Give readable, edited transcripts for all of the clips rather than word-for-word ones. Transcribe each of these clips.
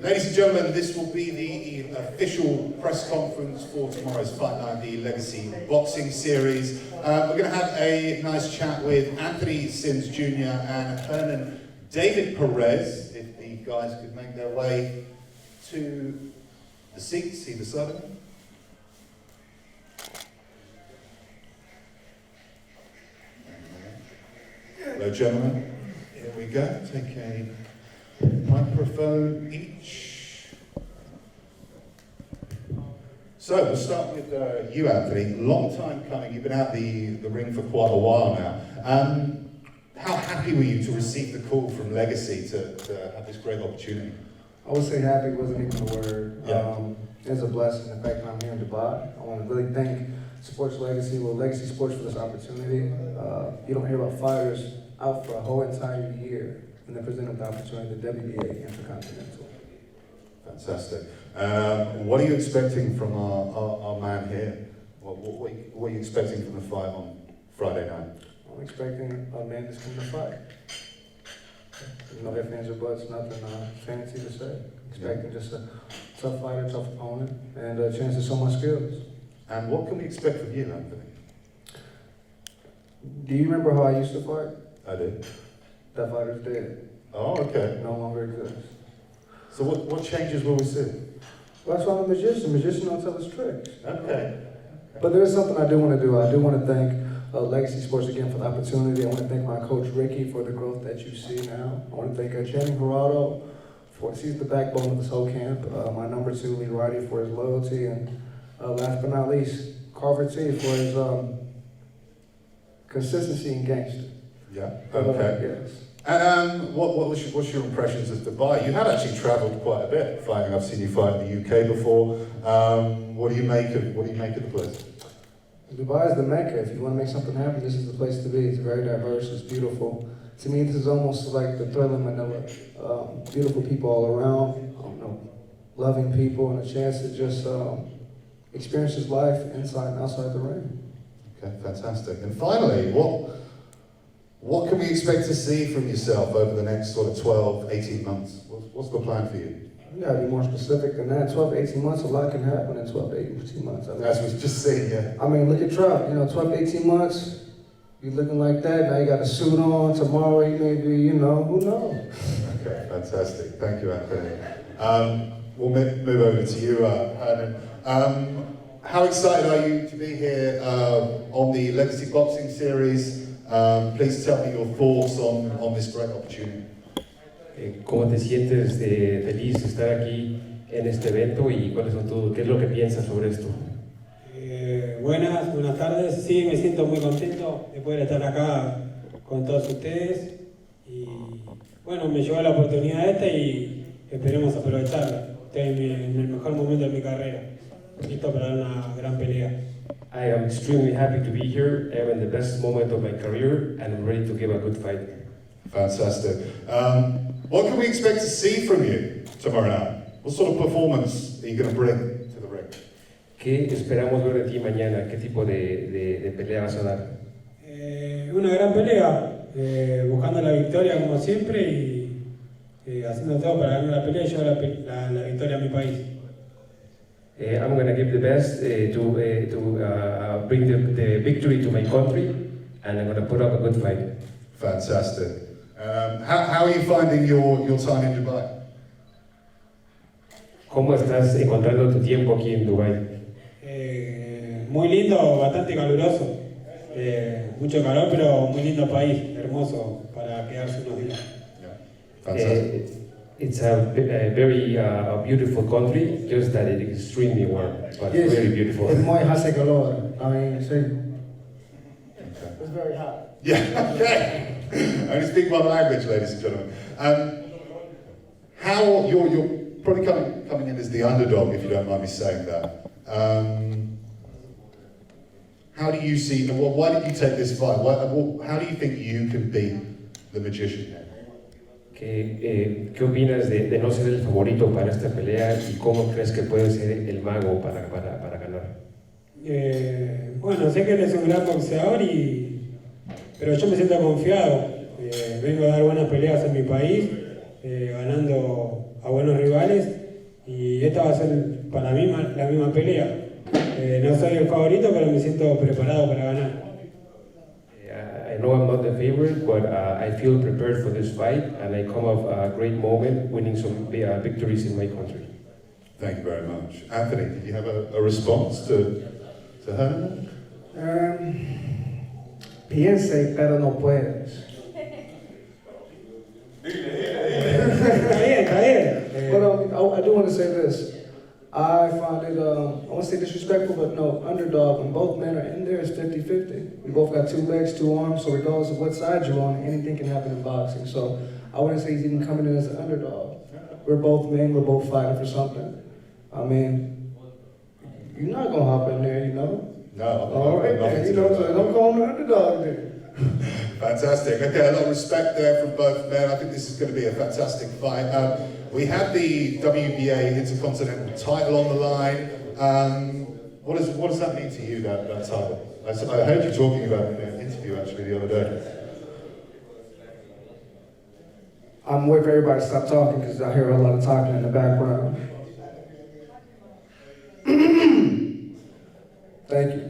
Ladies and gentlemen, this will be the official press conference for tomorrow's Fight Night, the Legacy Boxing Series. We're going to have a nice chat with Anthony Sims Jr. and Hernan David Perez, if the guys could make their way to the seats either side of them. Hello, gentlemen. Here we go. Take a microphone each. So we'll start with you, Anthony. Long time coming. You've been out the ring for quite a while now. How happy were you to receive the call from Legacy to have this great opportunity? I would say happy wasn't even a word. Yeah. It's a blessing. In fact, I'm here in Dubai. I want to really thank Sports Legacy, Legacy Sports for this opportunity. You don't hear about fighters out for a whole entire year and then presented the opportunity, the WBA Intercontinental. Fantastic. What are you expecting from our man here? What are you expecting from the fight on Friday night? I'm expecting a man that's coming to fight. No ifs, ands, or buts, nothing fancy to say. Expecting just a tough fighter, tough opponent, and a chance to show my skills. And what can we expect from you, Anthony? Do you remember how I used to fight? I do. That fighter's dead. Oh, okay. No longer exists. So what changes will we see? Well, that's why I'm a magician. Magician don't tell his tricks. Okay. But there is something I do want to do. I do want to thank Legacy Sports again for the opportunity. I want to thank my coach Ricky for the growth that you see now. I want to thank Channing Gerardo for he's the backbone of this whole camp. My number 2 lead righty for his loyalty, and last but not least, Carver T for his consistency and gangster. Yeah. Okay. Yes. And what's your impressions of Dubai? You had actually travelled quite a bit fighting. I've seen you fight in the UK before. What do you make of the place? Dubai is the Mecca. If you want to make something happen, this is the place to be. It's very diverse. It's beautiful. To me, this is almost like the thrill in Manila. Beautiful people all around. Loving people, and a chance to just experience his life inside and outside the ring. Okay, fantastic. And finally, what can we expect to see from yourself over the next sort of 12, 18 months? What's the plan for you? You gotta be more specific than that. 12 to 18 months, a lot can happen in 12 to 18 months. As we've just seen, yeah. I mean, look at Trout. 12 to 18 months, you're looking like that. Now you got a suit on. Tomorrow you may be, who knows? Okay, fantastic. Thank you, Anthony. We'll move over to you, Hernan. How excited are you to be here on the Legacy Boxing Series? Please tell me your thoughts on this great opportunity. ¿Cómo te sientes feliz de estar aquí en este evento y qué es lo que piensas sobre esto? Buenas tardes. Sí, me siento muy contento de poder estar acá con todos ustedes y bueno, me llegó la oportunidad esta y esperemos aprovecharla. Estoy en el mejor momento de mi carrera, listo para dar una gran pelea. I am extremely happy to be here. I'm in the best moment of my career and I'm ready to give a good fight. Fantastic. What can we expect to see from you tomorrow night? What sort of performance are you going to bring to the ring? ¿Qué esperamos ver de ti mañana? ¿Qué tipo de pelea vas a dar? Una gran pelea, buscando la victoria como siempre y haciendo todo para ganar la pelea y llevar la victoria a mi país. I'm going to give the best to bring the victory to my country, and I'm going to put up a good fight. Fantastic. How are you finding your time in Dubai? ¿Cómo estás encontrando tu tiempo aquí en Dubái? Muy lindo, bastante caluroso. Mucho calor, pero muy lindo país, hermoso para quedarse unos días. Yeah. Fantastic. It's a very beautiful country, just that it is extremely warm, but Yes, very beautiful. it's muy hace calor. I mean, see, it's very hot. Yeah, okay. I only speak one language, ladies and gentlemen. How you're probably coming in as the underdog, if you don't mind me saying that. How do you see? Well, why did you take this fight? How do you think you can beat the magician here? ¿Qué opinas de no ser el favorito para esta pelea y cómo crees que puede ser el mago para ganar? Bueno, sé que él es un gran boxeador, pero yo me siento confiado. Vengo a dar buenas peleas en mi país, ganando buenos rivales y esta va a ser para mí la misma pelea. No soy el favorito, pero me siento preparado para ganar. I know I'm not the favorite, but I feel prepared for this fight, and I come off a great moment, winning some victories in my country. Thank you very much. Anthony, did you have a response to her? Piense, pero no puedes. Está bien. But I do want to say this. I find it, I want to say disrespectful, but no, underdog, when both men are in there, it's 50-50. We both got 2 legs, 2 arms, so regardless of what side you're on, anything can happen in boxing. So I wouldn't say he's even coming in as an underdog. We're both men, we're both fighting for something. I mean, you're not going to hop in there, you know? No. All right, then, you know, so don't call him an underdog then. Fantastic. Okay, a lot of respect there from both men. I think this is going to be a fantastic fight. We have the WBA Intercontinental title on the line. What does that mean to you, that title? I heard you talking about it in an interview actually the other day. I'm waiting for everybody to stop talking because I hear a lot of talking in the background. Thank you.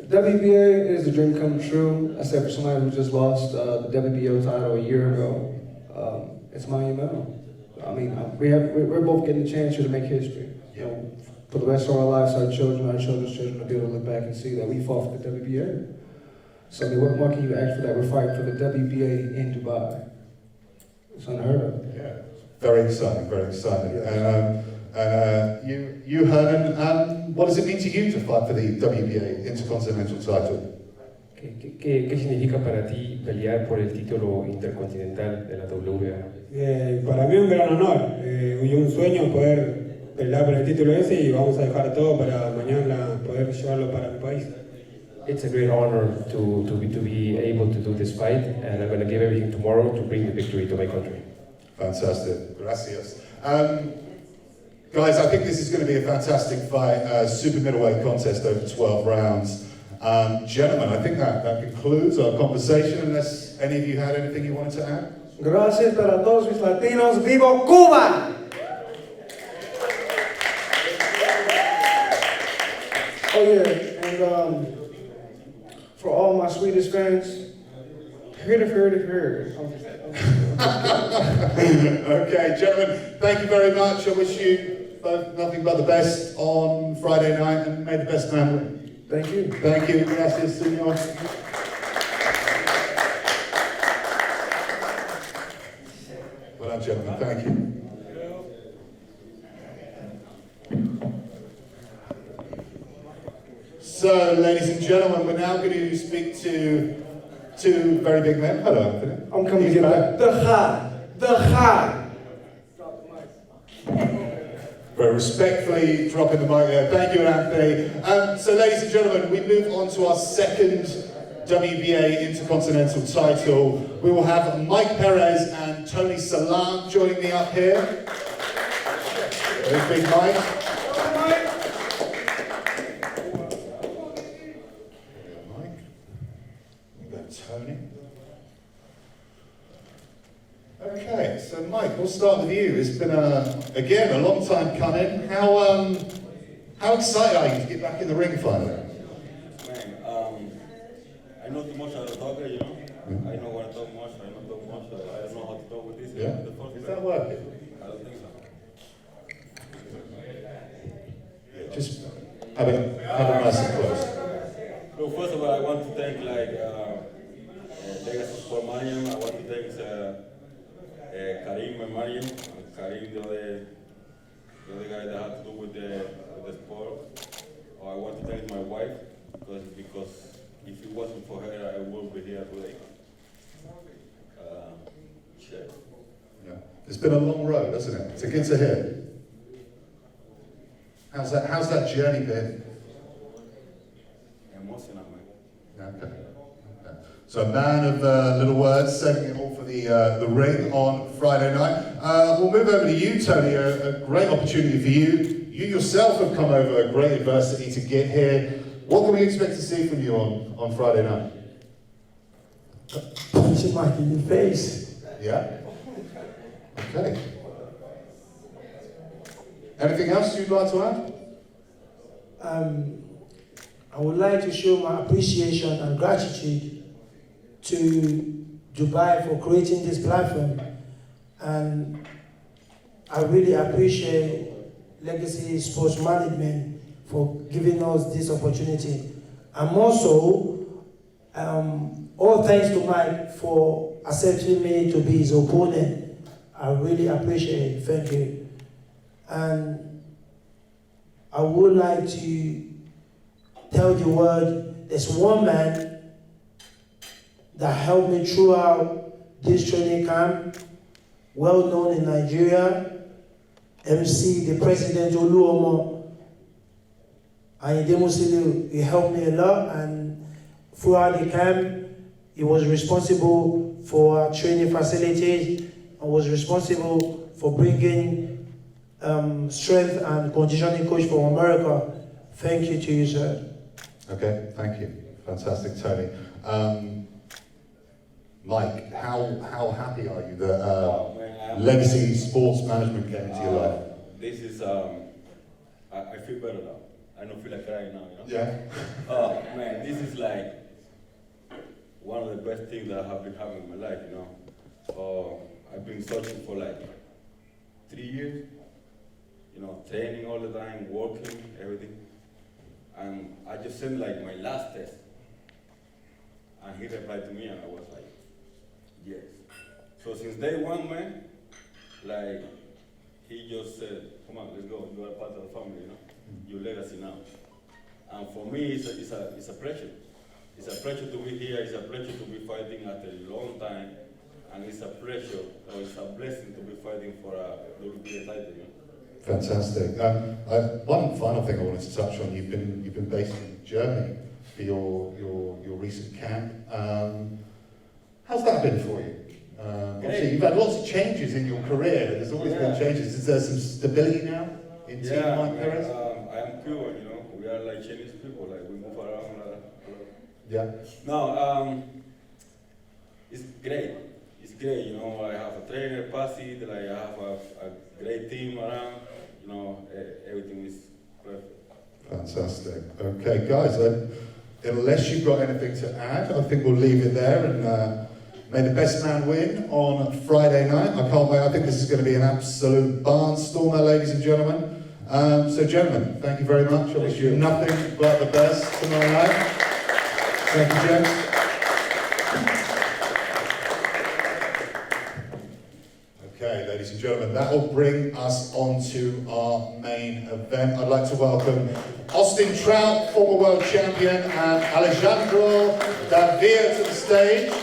WBA is a dream come true. I said for somebody who just lost the WBO title a year ago, it's monumental. I mean, we're both getting a chance here to make history. You know, for the rest of our lives, our children's children will be able to look back and see that we fought for the WBA. So I mean, what more can you ask for that? We're fighting for the WBA in Dubai. It's unheard of. Yeah, very exciting, very exciting. You Hernan, what does it mean to you to fight for the WBA Intercontinental title? ¿Qué significa para ti pelear por el título intercontinental de la WBA? Para mí es un gran honor y un sueño poder pelear por el título ese y vamos a dejar todo para mañana poder llevarlo para mi país. It's a great honor to be able to do this fight, and I'm going to give everything tomorrow to bring the victory to my country. Fantastic. Gracias. Guys, I think this is going to be a fantastic fight. Super middleweight contest over 12 rounds. Gentlemen, I think that concludes our conversation, unless any of you had anything you wanted to add. Gracias para todos mis latinos. ¡Viva Cuba! Oh yeah, and for all my Swedish fans, heard. Okay, gentlemen, thank you very much. I wish you both nothing but the best on Friday night, and may the best man win. Thank you. Thank you. Gracias, señor. Well done, gentlemen. Thank you. So, ladies and gentlemen, we're now going to speak to two very big men. Hello, Anthony. I'm coming to get back. The high. Very respectfully dropping the mic there. Thank you, Anthony. So, ladies and gentlemen, we move on to our second WBA Intercontinental title. We will have Mike Perez and Tony Salam joining me up here. Very big Mike. Tony. Okay, so Mike, we'll start with you. It's been again a long time coming. How excited are you to get back in the ring finally? Man, I know too much how to talk, you know. I know what to talk much. I don't talk much. I don't know how to talk with this. Yeah. Is that working? I don't think so. Just have a nice and close. So first of all, I want to thank Legacy for Mariam. I want to thank Karim and Mariam. Karim, the other guy that had to do with the sport. I want to thank my wife because if it wasn't for her, I wouldn't be here today. Yeah. It's been a long road, hasn't it? To get to here. How's that journey been? Emotional, man. Okay. So a man of little words, saving it all for the ring on Friday night. We'll move over to you, Tony. A great opportunity for you. You yourself have come over a great adversity to get here. What can we expect to see from you on Friday night? Punch your mic in your face. Yeah? Okay. Anything else you'd like to add? I would like to show my appreciation and gratitude to Dubai for creating this platform, and I really appreciate Legacy Sports Management for giving us this opportunity. And also, all thanks to Mike for accepting me to be his opponent. I really appreciate it. Thank you. And I would like to tell the world there's one man that helped me throughout this training camp, well known in Nigeria, MC, the President Oluomo, and he helped me a lot, and throughout the camp, he was responsible for our training facilities and was responsible for bringing strength and conditioning coach from America. Thank you to you, sir. Okay, thank you. Fantastic, Tony. Mike, how happy are you that Legacy Sports Management came into your life? This is, I feel better now. I don't feel like crying now, you know? Yeah? Oh, man, this is like one of the best things that have been happening in my life, you know? I've been searching for like 3 years, you know, training all the time, working, everything. And I just sent like my last test. And he replied to me and I was like, yes. So since day one, man, like, he just said, come on, let's go, you are part of the family, you know? Your legacy now. And for me, it's a pressure. It's a pressure to be here, it's a pressure to be fighting after a long time, and it's a pressure, or it's a blessing to be fighting for a WBA title, you know? Fantastic. One final thing I wanted to touch on, you've been based in Germany for your recent camp. How's that been for you? Obviously, you've had lots of changes in your career. There's always been changes. Is there some stability now in Team Mike Perez? I am Cuban, you know. We are like Chinese people. Like we move around a lot. Yeah. No, it's great. It's great, you know. I have a trainer, Pasi. Like I have a great team around. You know, everything is perfect. Fantastic. Okay, guys. Unless you've got anything to add, I think we'll leave it there and. May the best man win on Friday night. I can't wait. I think this is going to be an absolute barnstormer, ladies and gentlemen. So, gentlemen, thank you very much. I wish you nothing but the best tomorrow night. Thank you, gents. Okay, ladies and gentlemen, that will bring us on to our main event. I'd like to welcome Austin Trout, former world champion, and Alejandro Davila to the stage.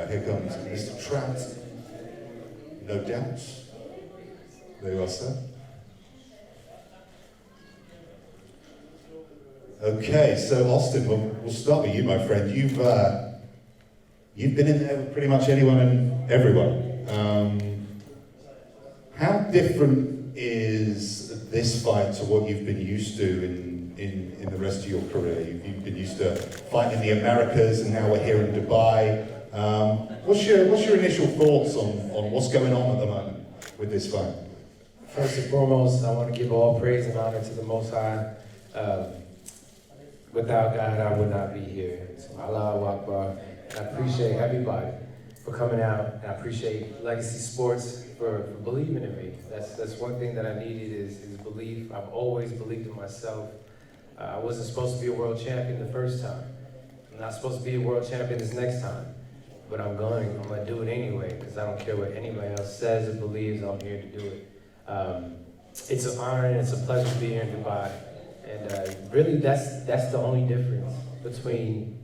Here comes Mr. Trout, no doubt. There you are, sir. Okay, so Austin, we'll start with you, my friend. You've been in there with pretty much anyone and everyone. How different is this fight to what you've been used to in the rest of your career? You've been used to fighting in the Americas, and now we're here in Dubai. What's your initial thoughts on what's going on at the moment with this fight? First and foremost, I want to give all praise and honor to the Most High. Without God, I would not be here. So Allahu Akbar. I appreciate everybody for coming out. I appreciate Legacy Sports for believing in me. That's one thing that I needed is belief. I've always believed in myself. I wasn't supposed to be a world champion the first time. I'm not supposed to be a world champion this next time. But I'm going to do it anyway, because I don't care what anybody else says or believes. I'm here to do it. It's an honor and it's a pleasure to be here in Dubai. And really, that's the only difference between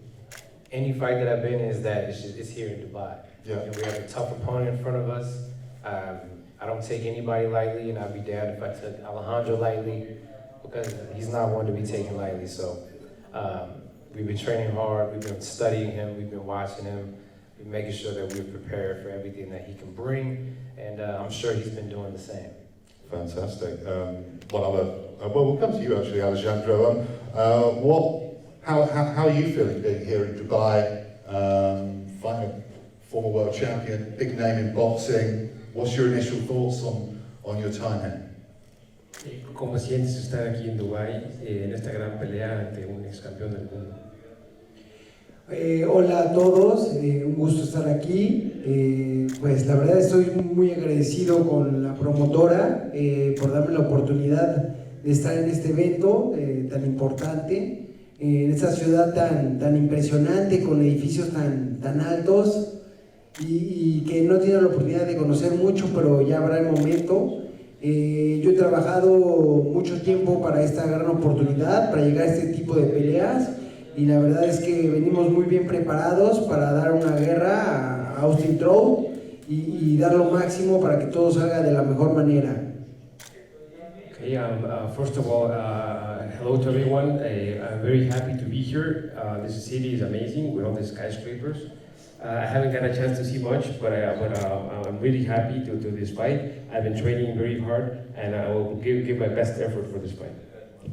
any fight that I've been in is that it's here in Dubai. Yeah. And we have a tough opponent in front of us. I don't take anybody lightly, and I'd be damned if I took Alejandro lightly, because he's not one to be taken lightly. So we've been training hard, we've been studying him, we've been watching him. Making sure that we're prepared for everything that he can bring, and I'm sure he's been doing the same. Fantastic. We'll come to you actually, Alejandro. How are you feeling being here in Dubai, fighting a former champion, big name in boxing. What's your initial thoughts on your time here? ¿Cómo sientes estar aquí en Dubái en esta gran pelea ante un ex campeón del mundo? Hola a todos, un gusto estar aquí. Pues la verdad estoy muy agradecido con la promotora por darme la oportunidad de estar en este evento tan importante, en esta ciudad tan impresionante, con edificios tan altos y que no tiene la oportunidad de conocer mucho, pero ya habrá el momento. Yo he trabajado mucho tiempo para esta gran oportunidad, para llegar a este tipo de peleas, y la verdad es que venimos muy bien preparados para dar una guerra a Austin Trout y dar lo máximo para que todo salga de la mejor manera. Okay, first of all, hello to everyone. I'm very happy to be here. This city is amazing with all the skyscrapers. I haven't got a chance to see much, but I'm really happy to do this fight. I've been training very hard, and I will give my best effort for this fight.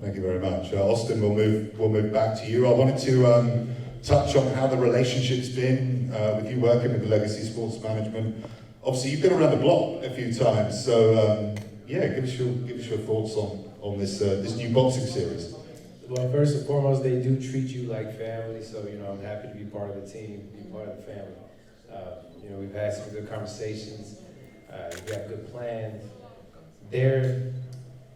Thank you very much. Austin, we'll move back to you. I wanted to touch on how the relationship's been with you working with Legacy Sports Management. Obviously, you've been around the block a few times, so yeah, give us your thoughts on this new boxing series. Well, first and foremost, they do treat you like family, so I'm happy to be part of the team, be part of the family. We've had some good conversations. We have good plans. Their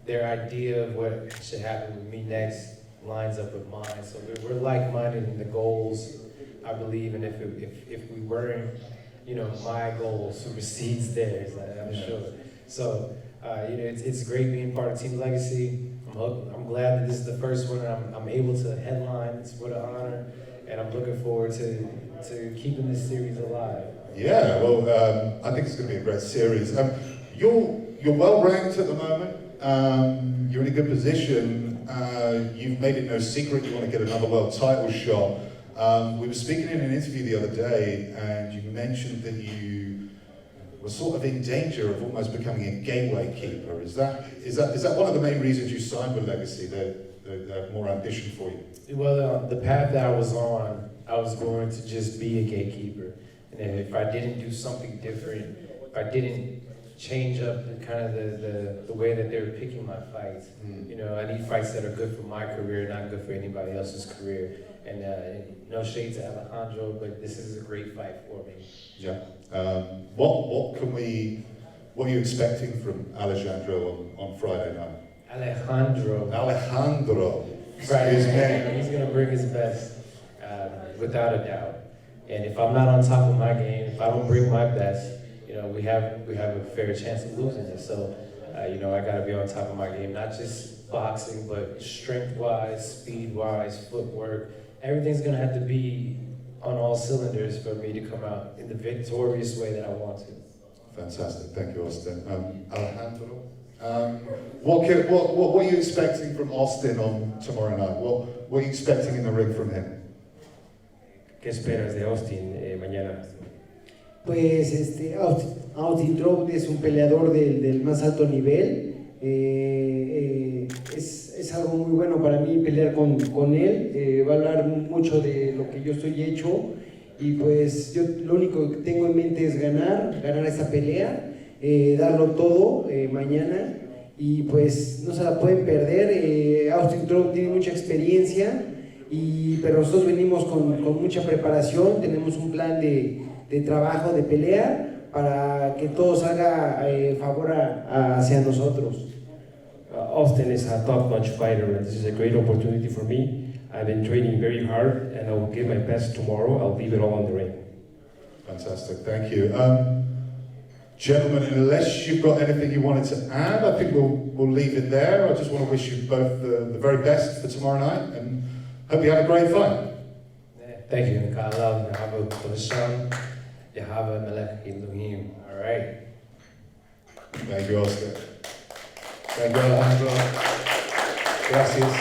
idea of what should happen with me next lines up with mine, so we're like-minded in the goals, I believe, and if we weren't, my goal supersedes theirs, I'm sure. So, it's great being part of Team Legacy. I'm glad that this is the first one, and I'm able to headline. It's what an honor, and I'm looking forward to keeping this series alive. Yeah, well, I think it's going to be a great series. You're well ranked at the moment. You're in a good position. You've made it no secret you want to get another world title shot. We were speaking in an interview the other day, and you mentioned that you were sort of in danger of almost becoming a gateway keeper. Is that one of the main reasons you signed with Legacy? They have more ambition for you? Well, the path that I was on, I was going to just be a gatekeeper. And if I didn't do something different, if I didn't change up the way that they were picking my fights, I need fights that are good for my career, not good for anybody else's career. And no shade to Alejandro, but this is a great fight for me. Yeah. What are you expecting from Alejandro on Friday night? Alejandro. Friday night, he's gonna bring his best, without a doubt. And if I'm not on top of my game, if I don't bring my best, we have a fair chance of losing it. So, I gotta be on top of my game, not just boxing, but strength-wise, speed-wise, footwork. Everything's gonna have to be on all cylinders for me to come out in the victorious way that I want to. Fantastic, thank you, Austin. Alejandro, what are you expecting from Austin on tomorrow night? What are you expecting in the ring from him? ¿Qué esperas de Austin mañana? Pues Austin Trout es un peleador del más alto nivel. Es algo muy bueno para mí pelear con él. Va a hablar mucho de lo que yo estoy hecho, y pues yo lo único que tengo en mente es ganar esta pelea, darlo todo mañana, y pues no se la pueden perder. Austin Trout tiene mucha experiencia, pero nosotros venimos con mucha preparación. Tenemos un plan de trabajo, de pelea, para que todo salga favor hacia nosotros. Austin is a top-notch fighter, and this is a great opportunity for me. I've been training very hard, and I will give my best tomorrow. I'll leave it all on the ring. Fantastic, thank you. Gentlemen, unless you've got anything you wanted to add, I think we'll leave it there. I just want to wish you both the very best for tomorrow night, and hope you have a great fight. Thank you, Kala. All right. Thank you, Austin. Thank you, Alejandro. Gracias.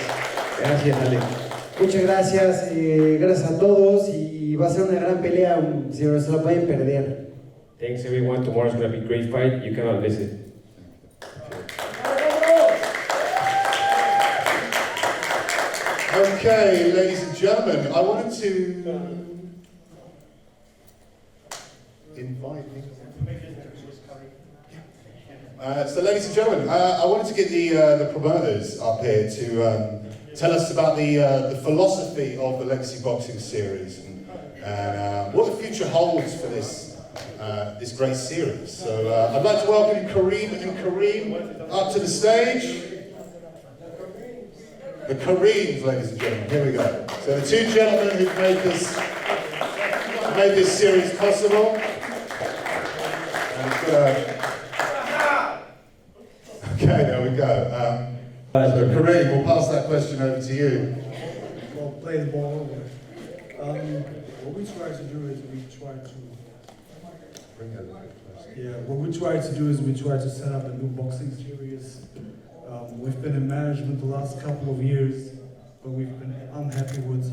Gracias, Ale. Muchas gracias, gracias a todos, y va a ser una gran pelea, si no se la pueden perder. Thanks, everyone. Tomorrow's going to be a great fight. You cannot miss it. Okay, ladies and gentlemen, I wanted to invite So, ladies and gentlemen, I wanted to get the promoters up here to tell us about the philosophy of the Legacy Boxing Series and what the future holds for this great series. So, I'd like to welcome Kareem up to the stage. The Kareems, ladies and gentlemen. Here we go. So, the two gentlemen who've made this series possible. Okay, there we go. So Kareem, we'll pass that question over to you. Well, play the ball over. What we try to do is we try to set up a new boxing series. We've been in management the last couple of years, but we've been unhappy with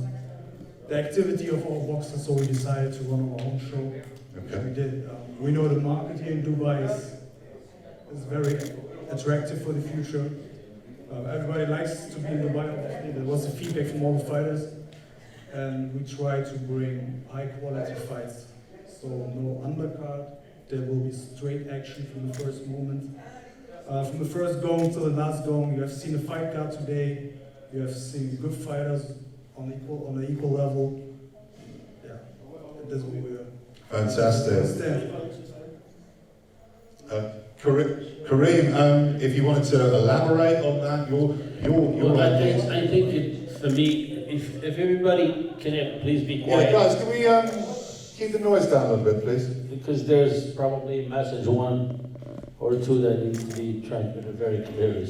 the activity of our boxers, so we decided to run our own show. Okay. We did. We know the market here in Dubai is very attractive for the future. Everybody likes to be in Dubai, obviously. There was the feedback from all the fighters. And we try to bring high quality fights. So no undercard, there will be straight action from the first moment. From the first gong to the last gong, you have seen a fight card today. You have seen good fighters on an equal level. Yeah, that's what we are. Fantastic. Kareem, if you wanted to elaborate on that, your well, I think for me, if everybody can please be quiet. Yeah, guys, can we keep the noise down a little bit, please? Because there's probably a message, one or two that needs to be transmitted very clearly.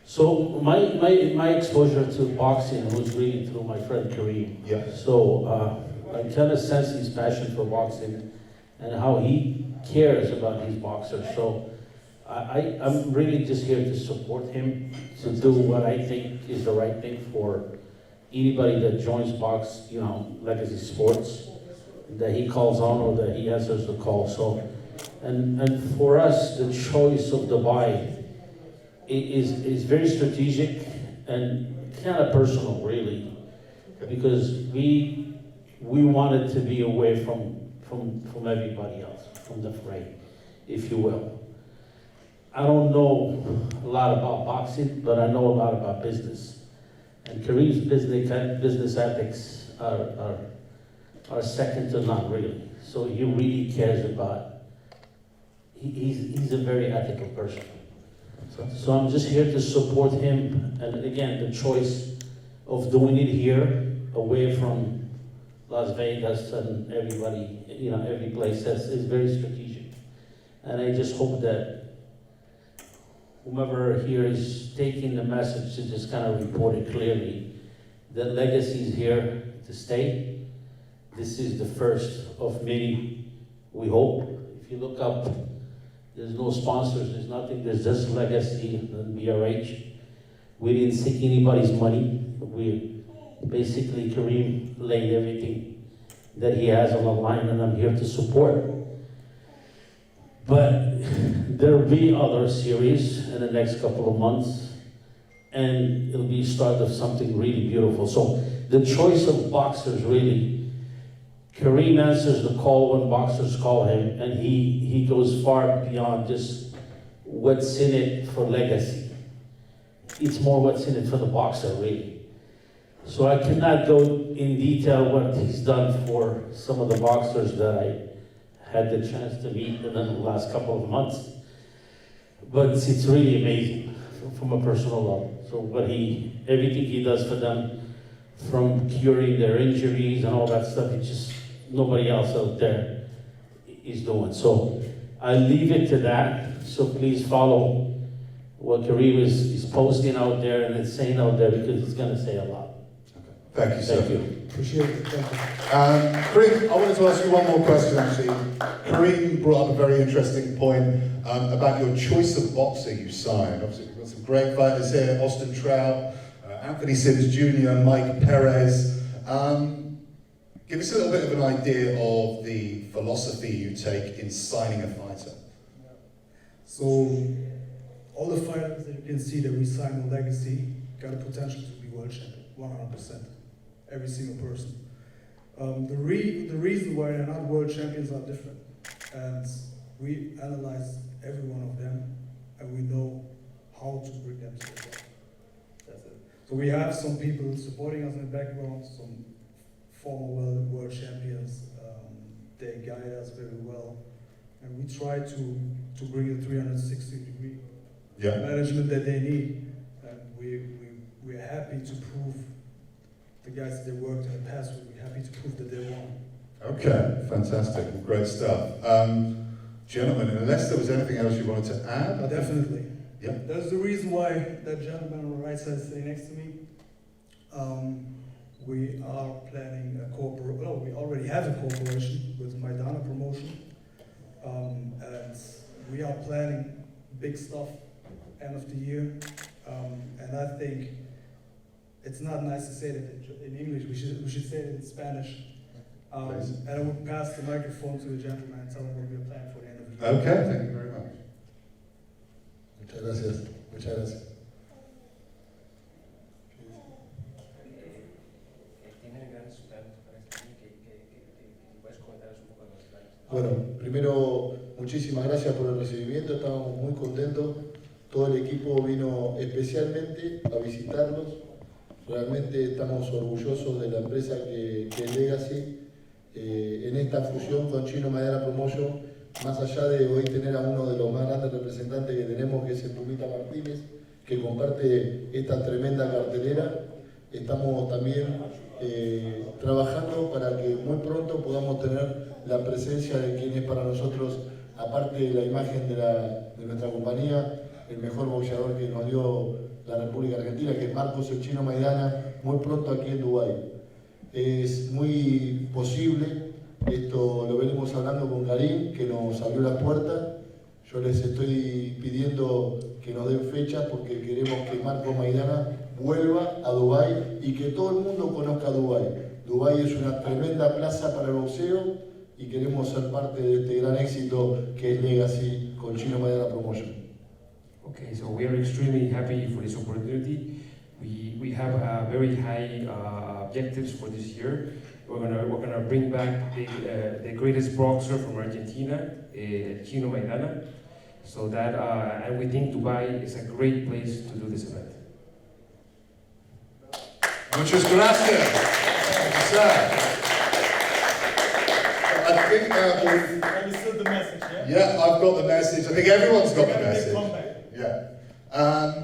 So my exposure to boxing was really through my friend Kareem. Yeah. So I kind of sense his passion for boxing and how he cares about his boxers. So I'm really just here to support him, to do what I think is the right thing for anybody that joins Legacy Sports, that he calls on or that he answers the call. So, and for us, the choice of Dubai is very strategic and kind of personal, really, because we wanted to be away from everybody else, from the fray, if you will. I don't know a lot about boxing, but I know a lot about business. And Kareem's business ethics are second to none, really. So he really cares about, he's a very ethical person. So I'm just here to support him. And again, the choice of doing it here, away from Las Vegas and everybody, every place is very strategic. And I just hope that whomever here is taking the message to just kind of report it clearly, that Legacy is here to stay. This is the first of many, we hope. If you look up, there's no sponsors, there's nothing, there's just Legacy and BRH. We didn't seek anybody's money. We basically, Kareem laid everything that he has on the line, and I'm here to support. But there'll be other series in the next couple of months, and it'll be start of something really beautiful. So the choice of boxers, really, Kareem answers the call when boxers call him, and he goes far beyond just what's in it for Legacy. It's more what's in it for the boxer, really. So I cannot go in detail what he's done for some of the boxers that I had the chance to meet in the last couple of months. But it's really amazing from a personal level. So everything he does for them, from curing their injuries and all that stuff, it's just nobody else out there is doing. So I leave it to that. So please follow what Kareem is posting out there and it's saying out there, because it's going to say a lot. Thank you, sir. Thank you. Appreciate it. Thank you. Kareem, I wanted to ask you one more question, actually. Kareem brought up a very interesting point about your choice of boxer you signed. Obviously, we've got some great fighters here, Austin Trout, Anthony Sims Jr., Mike Perez. Give us a little bit of an idea of the philosophy you take in signing a fighter. So, all the fighters that you can see that we signed on Legacy got a potential to be world champion, 100%. Every single person. The reason why they're not world champions are different. And we analyze every one of them, and we know how to bring them to the top. That's it. So we have some people supporting us in the background, some former world champions. They guide us very well, and we try to bring the 360-degree management that they need. And we're happy to prove the guys that they worked in the past. We're happy to prove that they won. Okay, fantastic, great stuff. Gentlemen, unless there was anything else you wanted to add? Definitely. Yeah. That's the reason why that gentleman on the right side is sitting next to me. We are planning a we already have a cooperation with Maidana Promotion. And we are planning big stuff end of the year. And I think it's not nice to say that in English, we should say it in Spanish. And I would pass the microphone to the gentleman and tell him what we're planning for the end of the year. Okay, thank you very much. Muchas gracias. Muchas gracias. Bueno, primero, muchísimas gracias por el recibimiento, estamos muy contentos. Todo el equipo vino especialmente a visitarlos. Realmente estamos orgullosos de la empresa que es Legacy. En esta fusión con Chino Maidana Promotion, más allá de hoy tener a uno de los más grandes representantes que tenemos, que es el Pumita Martínez, que comparte esta tremenda cartelera, estamos también trabajando para que muy pronto podamos tener la presencia de quien es para nosotros, aparte de la imagen de nuestra compañía, el mejor boxeador que nos dio la República Argentina, que es Marcos el Chino Maidana, muy pronto aquí en Dubái. Es muy posible, esto lo venimos hablando con Karim, que nos abrió las puertas. Yo les estoy pidiendo que nos den fechas porque queremos que Marcos Maidana vuelva a Dubái y que todo el mundo conozca Dubái. Dubái es una tremenda plaza para el boxeo y queremos ser parte de este gran éxito que es Legacy con Chino Maidana Promotion. Okay, so we are extremely happy for this opportunity. We have very high objectives for this year. We're gonna bring back the greatest boxer from Argentina, Chino Maidana. So that and we think Dubai is a great place to do this event. Muchas gracias. Thank you, sir. I think we've understood the message, yeah? Yeah, I've got the message. I think everyone's got the message. Yeah. Yeah.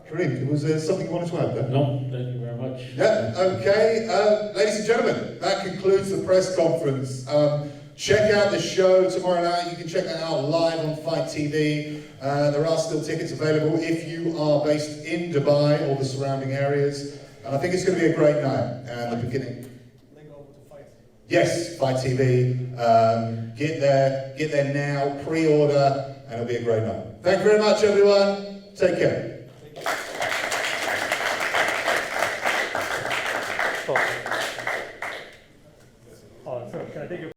Karim, was there something you wanted to add there? No, thank you very much. Yeah, okay. Ladies and gentlemen, that concludes the press conference. Check out the show tomorrow night. You can check that out live on Fight TV. There are still tickets available if you are based in Dubai or the surrounding areas. And I think it's going to be a great night. And the beginning. Link over to Fight. Yes, Fight TV. Get there now, pre-order, and it'll be a great night. Thank you very much, everyone. Take care.